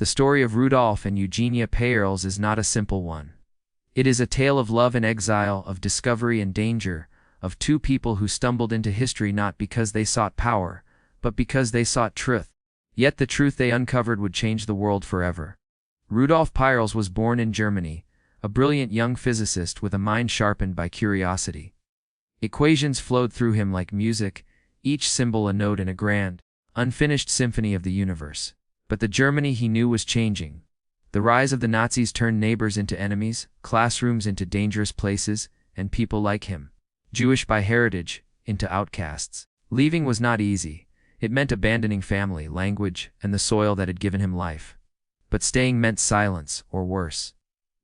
The story of Rudolf and Eugenia Peierls is not a simple one. It is a tale of love and exile, of discovery and danger, of two people who stumbled into history not because they sought power, but because they sought truth. Yet the truth they uncovered would change the world forever. Rudolf Peierls was born in Germany, a brilliant young physicist with a mind sharpened by curiosity. Equations flowed through him like music, each symbol a note in a grand, unfinished symphony of the universe. But the Germany he knew was changing. The rise of the Nazis turned neighbors into enemies, classrooms into dangerous places, and people like him, Jewish by heritage, into outcasts. Leaving was not easy. It meant abandoning family, language, and the soil that had given him life. But staying meant silence, or worse.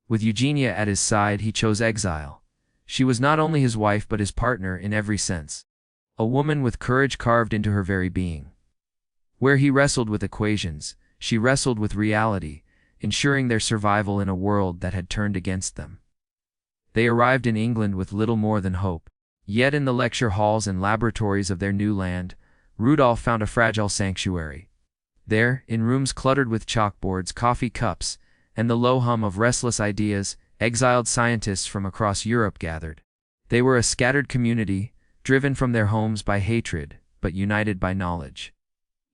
With Eugenia at his side, he chose exile. She was not only his wife but his partner in every sense. A woman with courage carved into her very being. Where he wrestled with equations, she wrestled with reality, ensuring their survival in a world that had turned against them. They arrived in England with little more than hope. Yet in the lecture halls and laboratories of their new land, Rudolf found a fragile sanctuary. There, in rooms cluttered with chalkboards, coffee cups, and the low hum of restless ideas, exiled scientists from across Europe gathered. They were a scattered community, driven from their homes by hatred, but united by knowledge.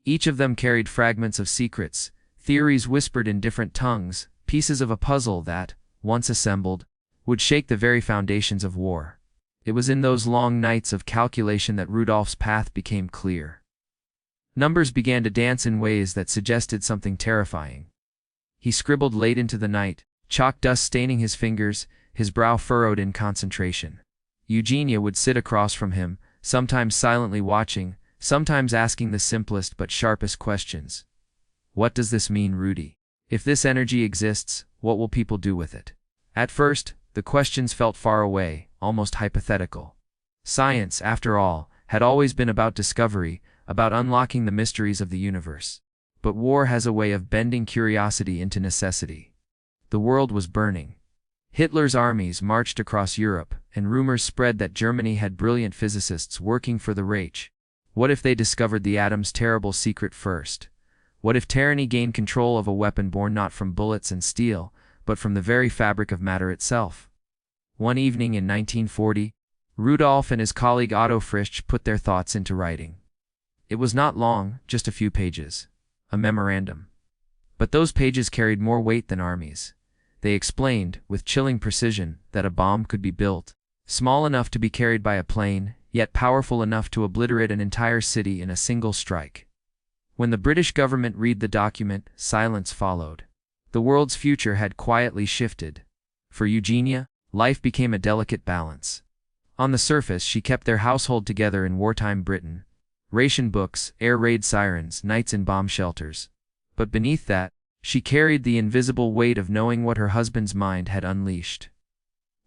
Each of them carried fragments of secrets, theories whispered in different tongues, pieces of a puzzle that, once assembled, would shake the very foundations of war. It was in those long nights of calculation that Rudolf's path became clear. Numbers began to dance in ways that suggested something terrifying. He scribbled late into the night, chalk dust staining his fingers, his brow furrowed in concentration. Eugenia would sit across from him, sometimes silently watching, sometimes asking the simplest but sharpest questions. What does this mean, Rudy? If this energy exists, what will people do with it? At first, the questions felt far away, almost hypothetical. Science, after all, had always been about discovery, about unlocking the mysteries of the universe. But war has a way of bending curiosity into necessity. The world was burning. Hitler's armies marched across Europe, and rumors spread that Germany had brilliant physicists working for the Reich. What if they discovered the atom's terrible secret first? What if tyranny gained control of a weapon born not from bullets and steel, but from the very fabric of matter itself? One evening in 1940, Rudolf and his colleague Otto Frisch put their thoughts into writing. It was not long, just a few pages. A memorandum. But those pages carried more weight than armies. They explained, with chilling precision, that a bomb could be built, small enough to be carried by a plane, yet powerful enough to obliterate an entire city in a single strike. When the British government read the document, silence followed. The world's future had quietly shifted. For Eugenia, life became a delicate balance. On the surface, she kept their household together in wartime Britain. Ration books, air raid sirens, nights in bomb shelters. But beneath that, she carried the invisible weight of knowing what her husband's mind had unleashed.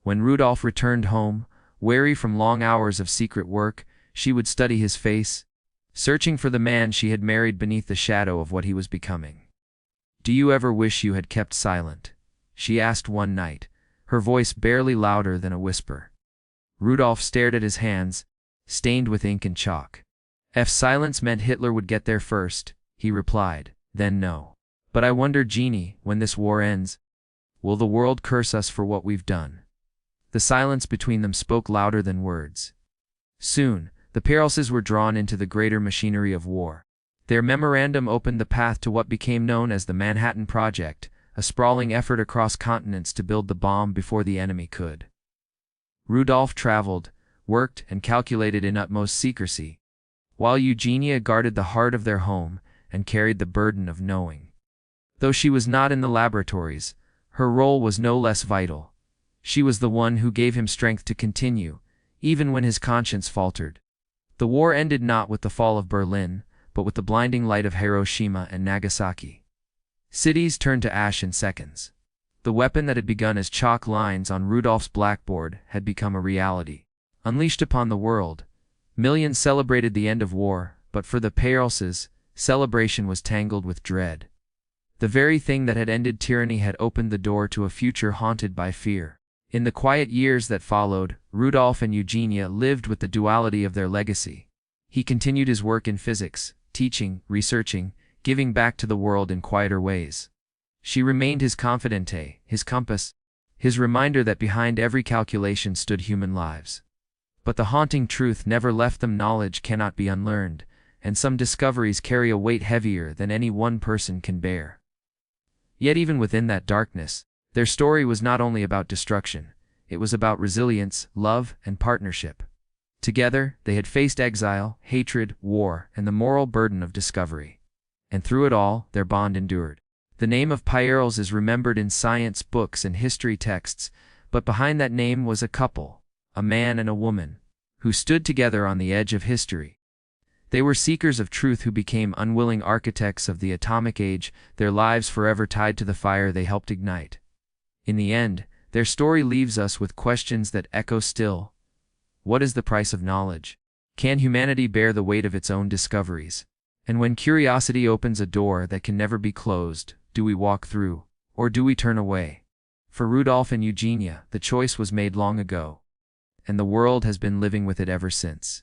When Rudolf returned home, weary from long hours of secret work, she would study his face, searching for the man she had married beneath the shadow of what he was becoming. "Do you ever wish you had kept silent?" she asked one night, her voice barely louder than a whisper. Rudolf stared at his hands, stained with ink and chalk. "If silence meant Hitler would get there first," he replied, "then no. But I wonder, Jeannie, when this war ends, will the world curse us for what we've done?" The silence between them spoke louder than words. Soon, the Peierlses were drawn into the greater machinery of war. Their memorandum opened the path to what became known as the Manhattan Project, a sprawling effort across continents to build the bomb before the enemy could. Rudolf traveled, worked, and calculated in utmost secrecy, while Eugenia guarded the heart of their home and carried the burden of knowing. Though she was not in the laboratories, her role was no less vital. She was the one who gave him strength to continue, even when his conscience faltered. The war ended not with the fall of Berlin, but with the blinding light of Hiroshima and Nagasaki. Cities turned to ash in seconds. The weapon that had begun as chalk lines on Rudolf's blackboard had become a reality. Unleashed upon the world, millions celebrated the end of war, but for the Peierlses, celebration was tangled with dread. The very thing that had ended tyranny had opened the door to a future haunted by fear. In the quiet years that followed, Rudolf and Eugenia lived with the duality of their legacy. He continued his work in physics, teaching, researching, giving back to the world in quieter ways. She remained his confidante, his compass, his reminder that behind every calculation stood human lives. But the haunting truth never left them: knowledge cannot be unlearned, and some discoveries carry a weight heavier than any one person can bear. Yet even within that darkness, their story was not only about destruction, it was about resilience, love, and partnership. Together, they had faced exile, hatred, war, and the moral burden of discovery. And through it all, their bond endured. The name of Pierrels is remembered in science books and history texts, but behind that name was a couple, a man and a woman, who stood together on the edge of history. They were seekers of truth who became unwilling architects of the atomic age, their lives forever tied to the fire they helped ignite. In the end, their story leaves us with questions that echo still. What is the price of knowledge? Can humanity bear the weight of its own discoveries? And when curiosity opens a door that can never be closed, do we walk through, or do we turn away? For Rudolph and Eugenia, the choice was made long ago, and the world has been living with it ever since.